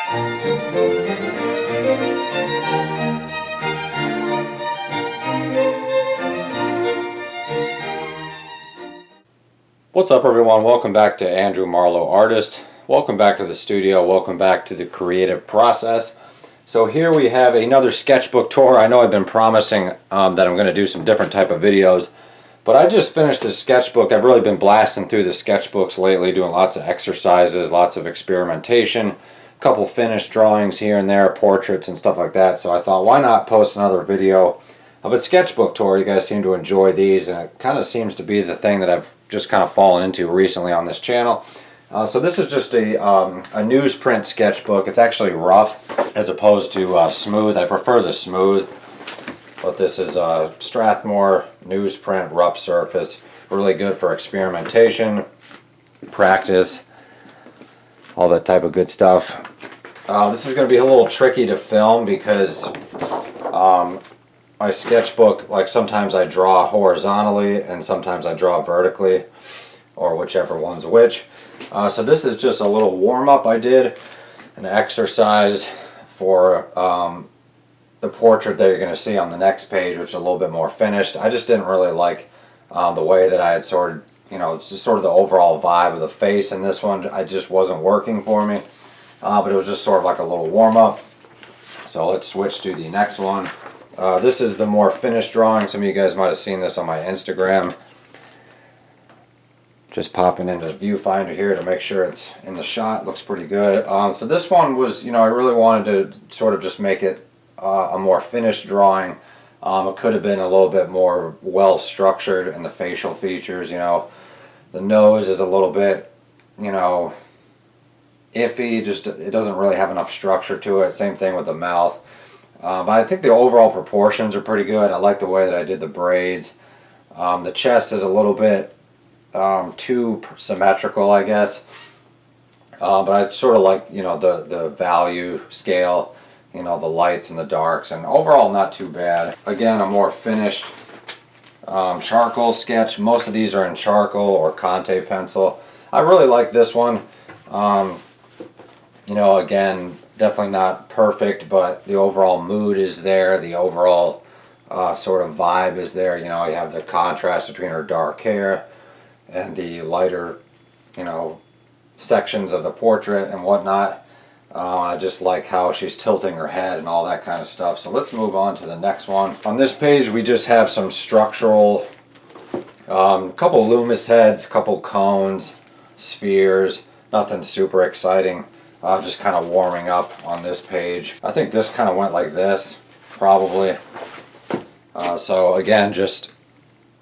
What's up everyone, welcome back to Andrew Marlowe Artist. Welcome back to the studio, welcome back to the creative process. So here we have another sketchbook tour. I know I've been promising that I'm going to do some different type of videos, but I just finished this sketchbook. I've really been blasting through the sketchbooks lately, doing lots of exercises, lots of experimentation, a couple finished drawings here and there, portraits and stuff like that. So I thought, why not post another video of a sketchbook tour? You guys seem to enjoy these, and it kind of seems to be the thing that I've just kind of fallen into recently on this channel. So this is just a newsprint sketchbook. It's actually rough as opposed to smooth. I prefer the smooth, but this is a Strathmore newsprint rough surface. Really good for experimentation, practice, all that type of good stuff. This is going to be a little tricky to film because my sketchbook, like sometimes I draw horizontally and sometimes I draw vertically, or whichever one's which. So this is just a little warm-up I did, an exercise for the portrait that you're going to see on the next page, which is a little bit more finished. I just didn't really like the way that I had sort of, it's just sort of the overall vibe of the face in this one. I just wasn't working for me, but it was just sort of like a little warm-up. So let's switch to the next one. This is the more finished drawing. Some of you guys might have seen this on my Instagram. Just popping into the viewfinder here to make sure it's in the shot. Looks pretty good. So this one was, I really wanted to sort of just make it a more finished drawing. It could have been a little bit more well structured in the facial features. The nose is a little bit, iffy. Just it doesn't really have enough structure to it. Same thing with the mouth. But I think the overall proportions are pretty good. I like the way that I did the braids. The chest is a little bit too symmetrical, I guess. But I sort of like, the value scale, the lights and the darks, and overall not too bad. Again, a more finished charcoal sketch. Most of these are in charcoal or Conte pencil. I really like this one. Again, definitely not perfect, but the overall mood is there. The overall sort of vibe is there. You have the contrast between her dark hair and the lighter, sections of the portrait and whatnot. I just like how she's tilting her head and all that kind of stuff. So let's move on to the next one. On this page, we just have some structural, couple Loomis heads, couple cones, spheres. Nothing super exciting. Just kind of warming up on this page. I think this kind of went like this, probably. So again, just,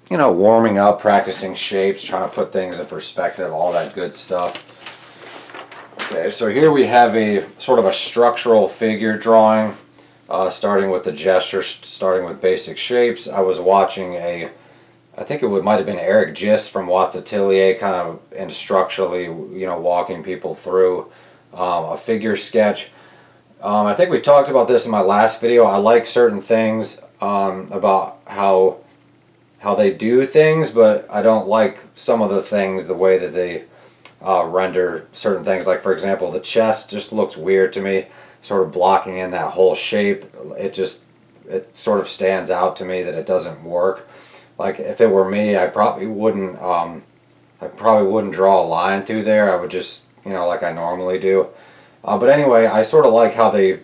warming up, practicing shapes, trying to put things in perspective, all that good stuff. Okay, so here we have a sort of a structural figure drawing, starting with the gesture, starting with basic shapes. I was watching I think it might have been Eric Gist from Watts Atelier, kind of structurally, walking people through a figure sketch. I think we talked about this in my last video. I like certain things about how they do things, but I don't like some of the things, the way that they render certain things. Like, for example, the chest just looks weird to me, sort of blocking in that whole shape. It sort of stands out to me that it doesn't work. Like, if it were me, I probably wouldn't draw a line through there. I would just, like I normally do. But anyway, I sort of like how they,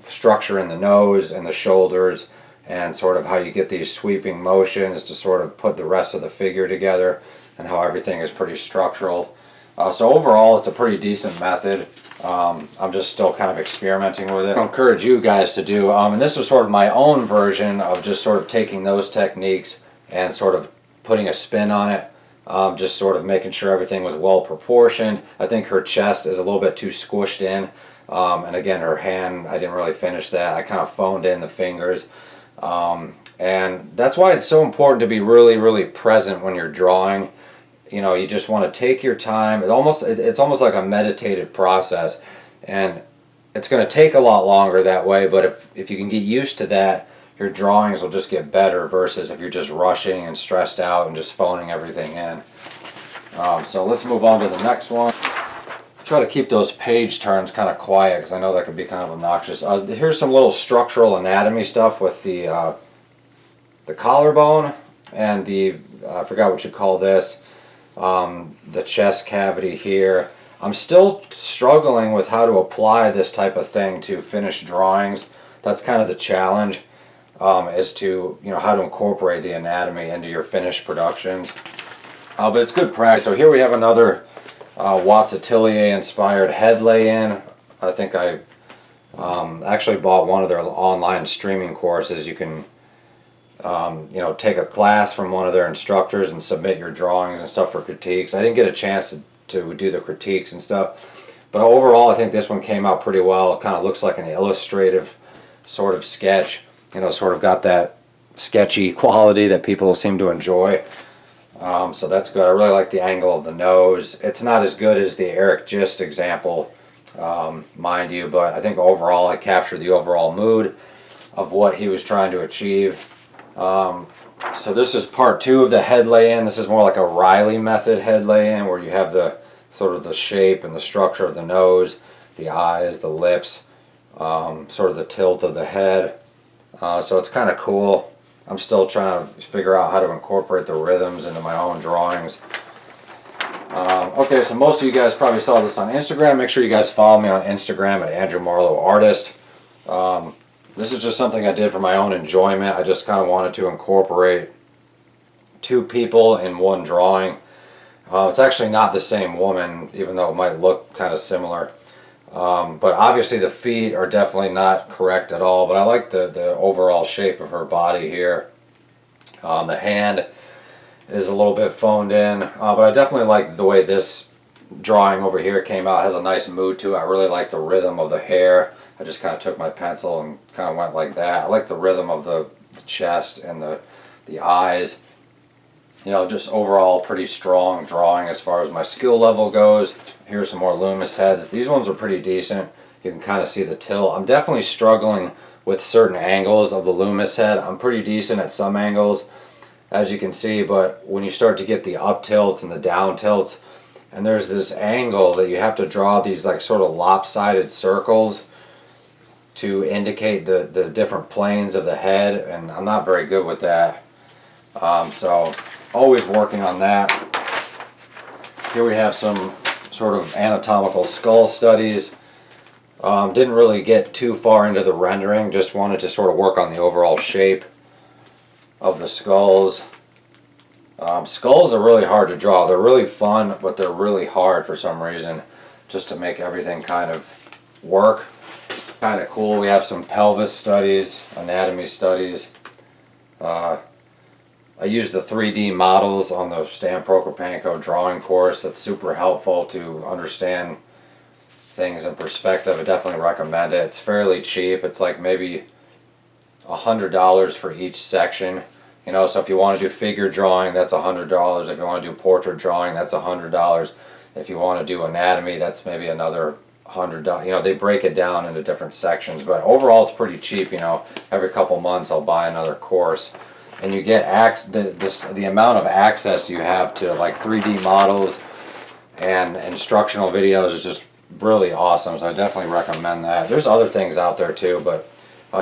structure in the nose and the shoulders, and sort of how you get these sweeping motions to sort of put the rest of the figure together, and how everything is pretty structural. So overall, it's a pretty decent method. I'm just still kind of experimenting with it. I encourage you guys to do, and this was sort of my own version of just sort of taking those techniques and sort of putting a spin on it. Just sort of making sure everything was well proportioned. I think her chest is a little bit too squished in. And again, her hand, I didn't really finish that. I kind of phoned in the fingers. And that's why it's so important to be really, really present when you're drawing. You just want to take your time. It's almost like a meditative process. And it's going to take a lot longer that way, but if you can get used to that, your drawings will just get better versus if you're just rushing and stressed out and just phoning everything in. So let's move on to the next one. Try to keep those page turns kind of quiet because I know that can be kind of obnoxious. Here's some little structural anatomy stuff with the collarbone and the, I forgot what you call this, the chest cavity here. I'm still struggling with how to apply this type of thing to finished drawings. That's kind of the challenge, is to, you know, how to incorporate the anatomy into your finished productions. But it's good practice. So here we have another Watts Atelier inspired head lay-in. I think I actually bought one of their online streaming courses. You can you know, take a class from one of their instructors and submit your drawings and stuff for critiques. I didn't get a chance to do the critiques and stuff, but overall I think this one came out pretty well. It kind of looks like an illustrative sort of sketch, you know, sort of got that sketchy quality that people seem to enjoy. So that's good. I really like the angle of the nose. It's not as good as the Eric Gist example, mind you, but I think overall I captured the overall mood of what he was trying to achieve. So this is part 2 of the head lay-in. This is more like a Riley method head lay-in, where you have the sort of the shape and the structure of the nose, the eyes, the lips, sort of the tilt of the head. So it's kind of cool. I'm still trying to figure out how to incorporate the rhythms into my own drawings. Okay, so most of you guys probably saw this on Instagram. Make sure you guys follow me on Instagram at Andrew Marlowe Artist. This is just something I did for my own enjoyment. I just kind of wanted to incorporate 2 people in one drawing. It's actually not the same woman, even though it might look kind of similar. But obviously the feet are definitely not correct at all, but I like the overall shape of her body here. The hand is a little bit phoned in, but I definitely like the way this drawing over here came out. It has a nice mood to it. I really like the rhythm of the hair. I just kind of took my pencil and kind of went like that. I like the rhythm of the chest and the eyes. You know, just overall pretty strong drawing as far as my skill level goes. Here's some more Loomis heads. These ones are pretty decent. You can kind of see the tilt. I'm definitely struggling with certain angles of the Loomis head. I'm pretty decent at some angles, as you can see, but when you start to get the up tilts and the down tilts, and there's this angle that you have to draw these like sort of lopsided circles to indicate the different planes of the head, and I'm not very good with that. So always working on that. Here we have some sort of anatomical skull studies. Didn't really get too far into the rendering, just wanted to sort of work on the overall shape of the skulls. Skulls are really hard to draw. They're really fun, but they're really hard for some reason, just to make everything kind of work. Kind of cool. We have some pelvis studies, anatomy studies. I use the 3D models on the Stan Prokopenko drawing course. That's super helpful to understand things in perspective. I definitely recommend it. It's fairly cheap. It's like maybe $100 for each section. You know, so if you want to do figure drawing, that's $100. If you want to do portrait drawing, that's $100. If you want to do anatomy, that's maybe another $100. You know, they break it down into different sections, but overall it's pretty cheap. You know, every couple months I'll buy another course, and you get the amount of access you have to like 3D models and instructional videos is just really awesome. So I definitely recommend that. There's other things out there too, but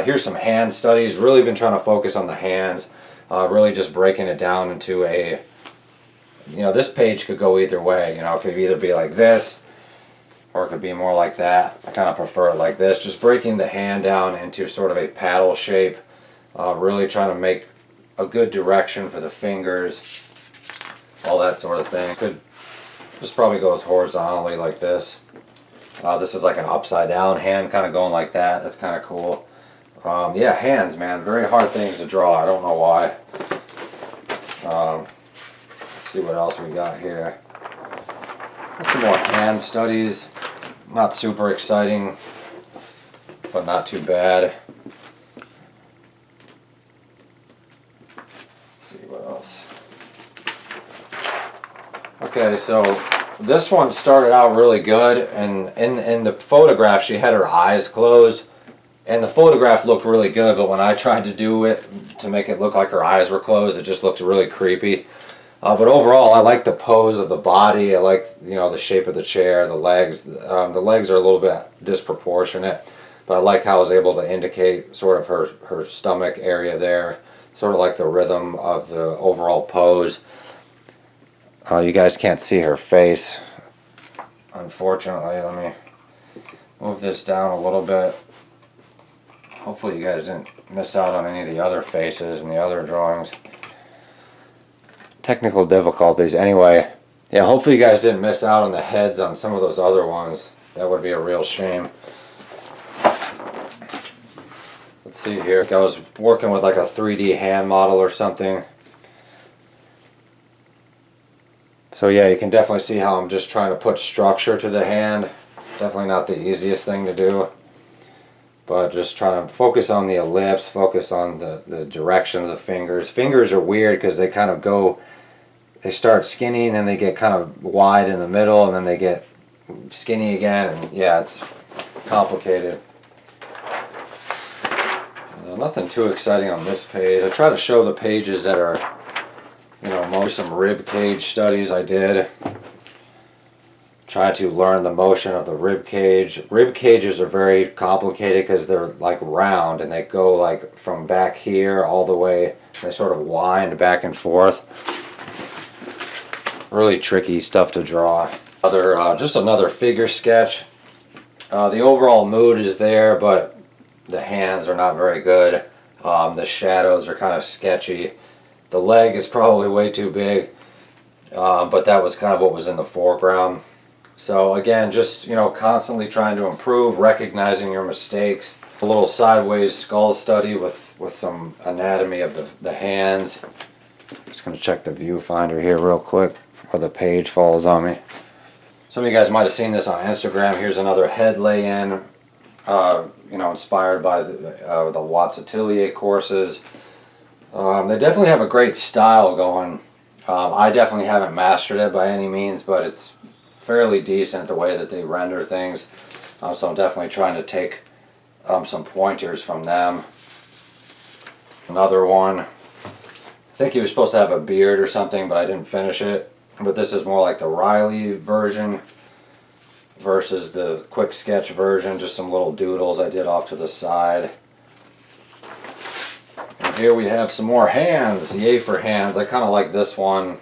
here's some hand studies. Really been trying to focus on the hands. Really just breaking it down into a, you know, this page could go either way. You know, it could either be like this, or it could be more like that. I kind of prefer it like this. Just breaking the hand down into sort of a paddle shape. Really trying to make a good direction for the fingers. All that sort of thing. This probably goes horizontally like this. This is like an upside down hand kind of going like that. That's kind of cool. Yeah, hands, man. Very hard things to draw. I don't know why. Let's see what else we got here. Some more hand studies. Not super exciting, but not too bad. Let's see what else. Okay, so this one started out really good, and in the photograph she had her eyes closed, and the photograph looked really good, but when I tried to do it to make it look like her eyes were closed, it just looks really creepy. But overall, I like the pose of the body. I like, you know, the shape of the chair, the legs. The legs are a little bit disproportionate, but I like how I was able to indicate sort of her stomach area there, sort of like the rhythm of the overall pose. You guys can't see her face, unfortunately. Let me move this down a little bit. Hopefully you guys didn't miss out on any of the other faces and the other drawings. Technical difficulties. Anyway, yeah, hopefully you guys didn't miss out on the heads on some of those other ones. That would be a real shame. Let's see here. I was working with like a 3D hand model or something. So yeah, you can definitely see how I'm just trying to put structure to the hand. Definitely not the easiest thing to do. But just trying to focus on the ellipse, focus on the direction of the fingers. Fingers are weird because they kind of go, they start skinny and then they get kind of wide in the middle and then they get skinny again. And yeah, it's complicated. Nothing too exciting on this page. I try to show the pages that are, you know, most some rib cage studies I did. Try to learn the motion of the rib cage. Rib cages are very complicated because they're like round and they go like from back here all the way. They sort of wind back and forth. Really tricky stuff to draw. Just another figure sketch. The overall mood is there, but the hands are not very good. The shadows are kind of sketchy. The leg is probably way too big, but that was kind of what was in the foreground. So again, just, you know, constantly trying to improve, recognizing your mistakes. A little sideways skull study with some anatomy of the hands. Just going to check the viewfinder here real quick before the page falls on me. Some of you guys might have seen this on Instagram. Here's another head lay-in, you know, inspired by the Watts Atelier courses. They definitely have a great style going. I definitely haven't mastered it by any means, but it's fairly decent the way that they render things. So I'm definitely trying to take some pointers from them. Another one. I think he was supposed to have a beard or something, but I didn't finish it. But this is more like the Riley version versus the quick sketch version. Just some little doodles I did off to the side. And here we have some more hands. Yay for hands. I kind of like this one.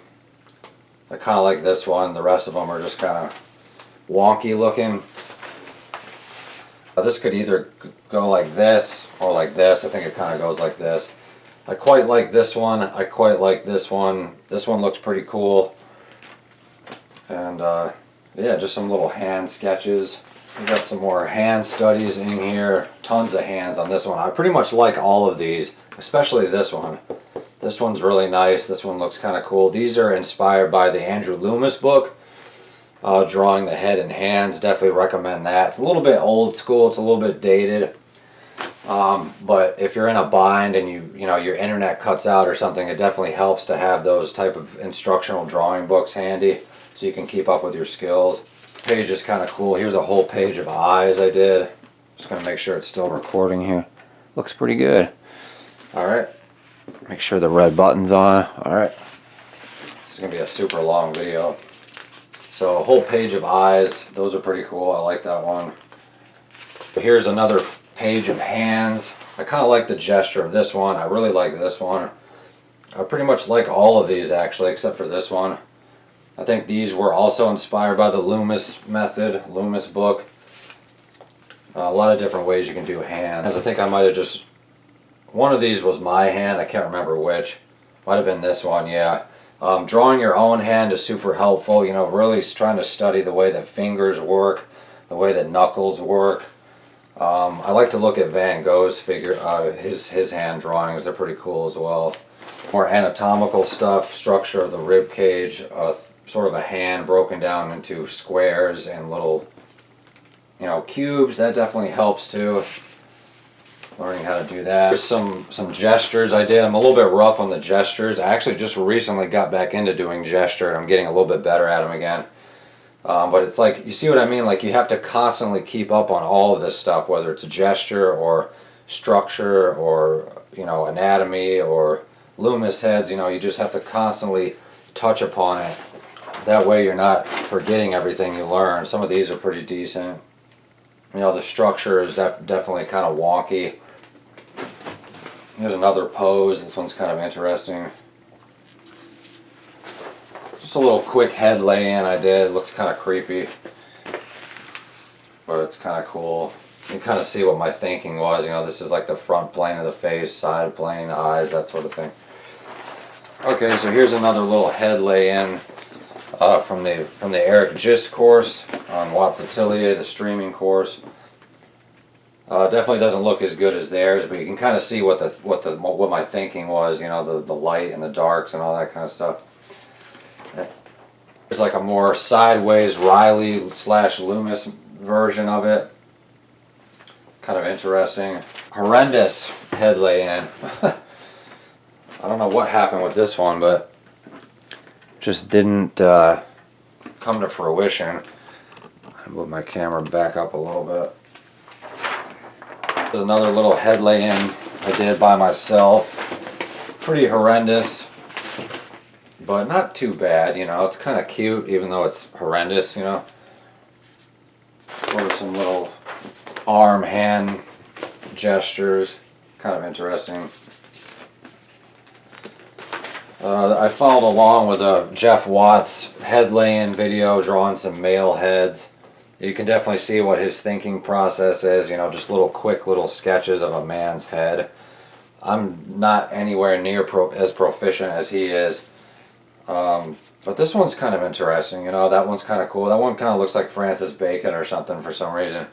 I kind of like this one. The rest of them are just kind of wonky looking. This could either go like this or like this. I think it kind of goes like this. I quite like this one. I quite like this one. This one looks pretty cool. And yeah, just some little hand sketches. We got some more hand studies in here. Tons of hands on this one. I pretty much like all of these, especially this one. This one's really nice. This one looks kind of cool. These are inspired by the Andrew Loomis book, Drawing the Head and Hands. Definitely recommend that. It's a little bit old school. It's a little bit dated. But if you're in a bind and you know your internet cuts out or something, it definitely helps to have those type of instructional drawing books handy so you can keep up with your skills. Page is kind of cool. Here's a whole page of eyes I did. Just gonna make sure it's still recording here. Looks pretty good. All right. Make sure the red button's on. Alright. This is going to be a super long video. So a whole page of eyes. Those are pretty cool. I like that one. Here's another page of hands. I kind of like the gesture of this one. I really like this one. I pretty much like all of these actually, except for this one. I think these were also inspired by the Loomis method, Loomis book. A lot of different ways you can do hands. I think I might have just... One of these was my hand. I can't remember which. Might have been this one, yeah. Drawing your own hand is super helpful. You know, really trying to study the way that fingers work, the way that knuckles work. I like to look at Van Gogh's his hand drawings. They're pretty cool as well. More anatomical stuff, structure of the rib cage, sort of a hand broken down into squares and little, you know, cubes. That definitely helps too. Learning how to do that. There's some gestures I did. I'm a little bit rough on the gestures. I actually just recently got back into doing gesture and I'm getting a little bit better at them again. But it's like, you see what I mean? Like you have to constantly keep up on all of this stuff, whether it's gesture or structure or, you know, anatomy or Loomis heads. You know, you just have to constantly touch upon it. That way you're not forgetting everything you learn. Some of these are pretty decent. You know, the structure is definitely kind of wonky. Here's another pose. This one's kind of interesting. Just a little quick head lay-in I did. It looks kind of creepy, but it's kind of cool. You can kind of see what my thinking was. You know, this is like the front plane of the face, side plane, eyes, that sort of thing. Okay, so here's another little head lay-in from the Eric Gist course on Watts Atelier, the streaming course. Definitely doesn't look as good as theirs, but you can kind of see what my thinking was. You know, the light and the darks and all that kind of stuff. There's like a more sideways Riley / Loomis version of it. Kind of interesting. Horrendous head lay-in. I don't know what happened with this one, but just didn't come to fruition. I move my camera back up a little bit. There's another little head lay-in I did by myself. Pretty horrendous, but not too bad, you know. It's kind of cute, even though it's horrendous, you know. Sort of some little arm, hand gestures. Kind of interesting. I followed along with a Jeff Watts head lay-in video, drawing some male heads. You can definitely see what his thinking process is, you know, just quick little sketches of a man's head. I'm not anywhere near as proficient as he is. But this one's kind of interesting, you know, that one's kind of cool. That one kind of looks like Francis Bacon or something for some reason.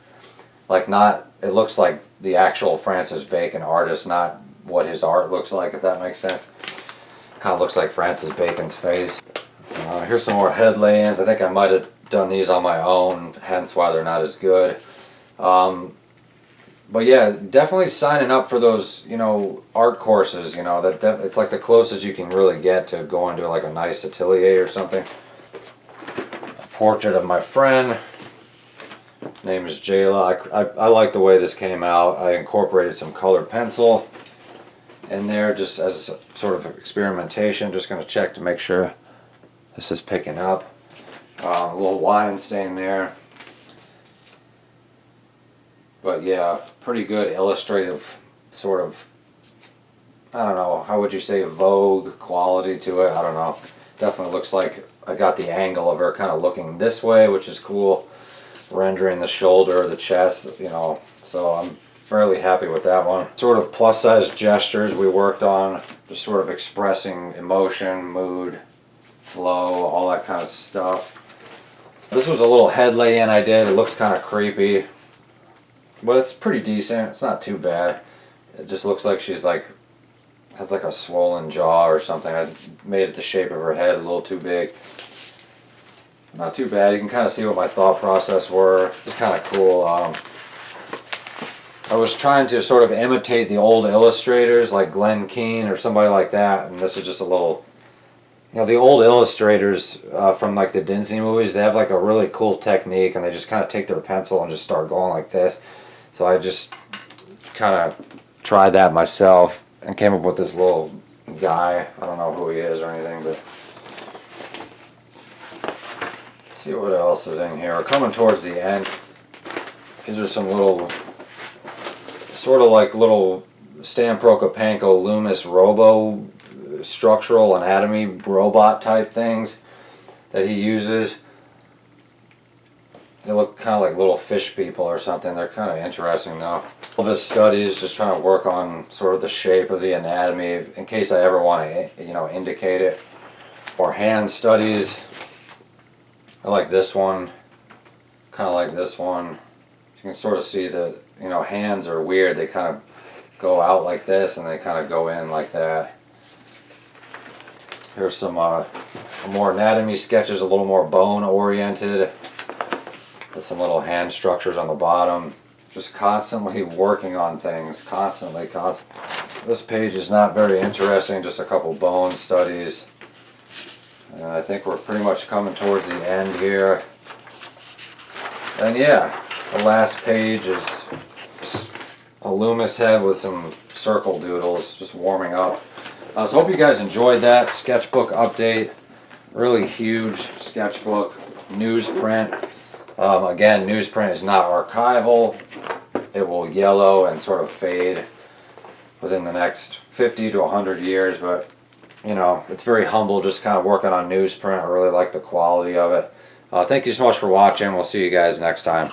It looks like the actual Francis Bacon artist, not what his art looks like, if that makes sense. Kind of looks like Francis Bacon's face. Here's some more head lay-ins. I think I might have done these on my own, hence why they're not as good. But yeah, definitely signing up for those, you know, art courses. You know, it's like the closest you can really get to going to like a nice atelier or something. A portrait of my friend. Name is Jayla. I like the way this came out. I incorporated some colored pencil in there just as a sort of experimentation. Just going to check to make sure this is picking up. A little wine stain there. But yeah, pretty good illustrative sort of, I don't know, how would you say, Vogue quality to it? I don't know. Definitely looks like I got the angle of her kind of looking this way, which is cool. Rendering the shoulder, the chest, you know, so I'm fairly happy with that one. Sort of plus size gestures we worked on, just sort of expressing emotion, mood, flow, all that kind of stuff. This was a little head lay-in I did. It looks kind of creepy, but it's pretty decent. It's not too bad. It just looks like she's like, has like a swollen jaw or something. I made it the shape of her head a little too big. Not too bad. You can kind of see what my thought process were. It's kind of cool. I was trying to sort of imitate the old illustrators like Glenn Keane or somebody like that, and this is just a little, you know, the old illustrators from like the Disney movies, they have like a really cool technique, and they just kind of take their pencil and just start going like this. So I just kind of tried that myself and came up with this little guy. I don't know who he is or anything, but let's see what else is in here. We're coming towards the end. These are some little, sort of like little Stan Prokopenko Loomis Robo structural anatomy robot type things that he uses. They look kind of like little fish people or something. They're kind of interesting though. All of his studies, just trying to work on sort of the shape of the anatomy in case I ever want to, you know, indicate it. Or hand studies. I like this one. Kind of like this one. You can sort of see the, you know, hands are weird. They kind of go out like this and they kind of go in like that. Here's some more anatomy sketches, a little more bone oriented. With some little hand structures on the bottom. Just constantly working on things. Constantly. This page is not very interesting, just a couple bone studies. And I think we're pretty much coming towards the end here. And yeah, the last page is a Loomis head with some circle doodles, just warming up. So hope you guys enjoyed that sketchbook update. Really huge sketchbook, newsprint. Again, newsprint is not archival. It will yellow and sort of fade within the next 50 to 100 years, but you know, it's very humble just kind of working on newsprint. I really like the quality of it. Thank you so much for watching. We'll see you guys next time.